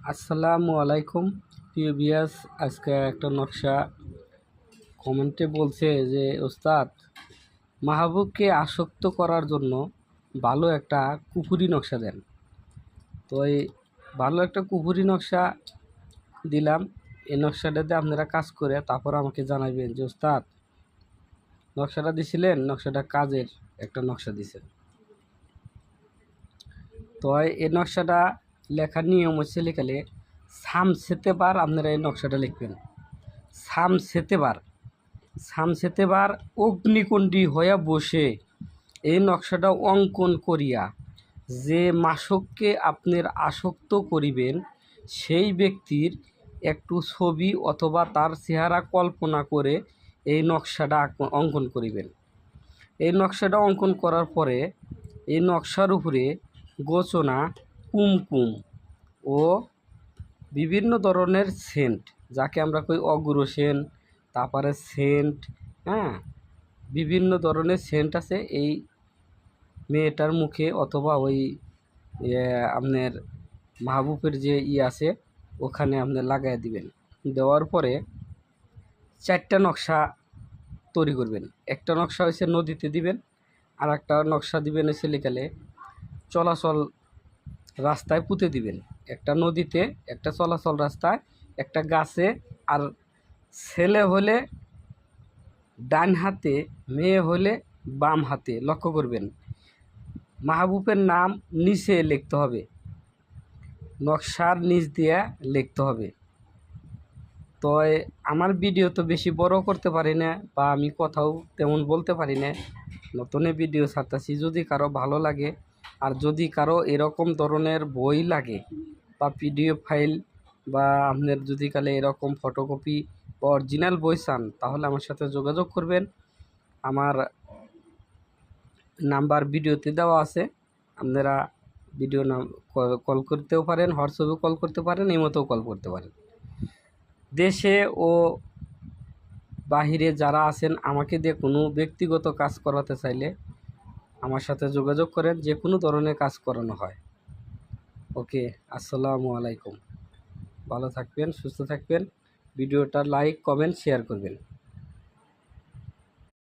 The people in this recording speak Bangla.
আসসালামু আলাইকুম প্রিয় বিয়াস। আজকে একটা নকশা কমেন্টে বলছে যে ওস্তাদ, মাহবুবকে আসক্ত করার জন্য ভালো একটা কুফুরি নকশা দেন। তো এই ভালো একটা কুফুরি নকশা দিলাম। এই নকশাটাতে আপনারা কাজ করে তারপর আমাকে জানাবেন যে ওস্তাদ, নকশাটা দিছিলেন, নকশাটা কাজের একটা নকশা দিছেন। তো এই নকশাটা লেখার নিয়ম হচ্ছে, লেখালে সামসেতেবার আপনারা এই নকশাটা লিখবেন। সামসেতেবার অগ্নিকুণ্ডী হইয়া বসে এই নকশাটা অঙ্কন করিয়া যে মাসককে আপনার আসক্ত করিবেন সেই ব্যক্তির একটু ছবি অথবা তার চেহারা কল্পনা করে এই নকশাটা অঙ্কন করিবেন। এই নকশাটা অঙ্কন করার পরে এই নকশার উপরে গোচনা, কুমকুম ও বিভিন্ন ধরনের সেন্ট, যাকে আমরা কই অগ্রসেন, তারপরে সেন্ট, হ্যাঁ, বিভিন্ন ধরনের সেন্ট আছে এই মেয়েটার মুখে অথবা ওই আপনার মাহবুবের যে আছে ওখানে আপনি লাগাই দিবেন। দেওয়ার পরে 4টা নকশা তৈরি করবেন। একটা নকশা হচ্ছে নদীতে দিবেন, আর একটা নকশা দিবেন হচ্ছে লেখালে চলাচল রাস্তায় পুঁতে দিবেন। একটা নদীতে, একটা চলাচল রাস্তায়, একটা গাছে। আর ছেলে হলে ডান হাতে, মেয়ে হলে বাম হাতে। লক্ষ্য করবেন, মাহবুবের নাম নিচে লিখতে হবে, নকশার নিচ দিয়ে লিখতে হবে। তো আমার ভিডিও তো বেশি বড় করতে পারি না, বা আমি কথাও তেমন বলতে পারি না, নতুন ভিডিও ছাড়তেছি। যদি কারো ভালো লাগে, আর যদি কারো এরকম ধরনের বই লাগে বা পিডিএফ ফাইল, বা আপনার যদি কালে এরকম ফটোকপি বা অরিজিনাল বই চান, তাহলে আমার সাথে যোগাযোগ করবেন। আমার নাম্বার ভিডিওতে দেওয়া আছে, আপনারা ভিডিও নাম কল করতেও পারেন, হোয়াটসঅ্যাপে কল করতে পারেন, ইমোতেও কল করতে পারেন। দেশে ও বাহিরে যারা আছেন, আমাকে দিয়ে কোনো ব্যক্তিগত কাজ করাতে চাইলে আমার সাথে যোগাযোগ করেন, যে কোনো ধরনের কাজ করানো হয়। ওকে, আসসালামু আলাইকুম। ভালো থাকবেন, সুস্থ থাকবেন। ভিডিওটা লাইক, কমেন্ট, শেয়ার করবেন।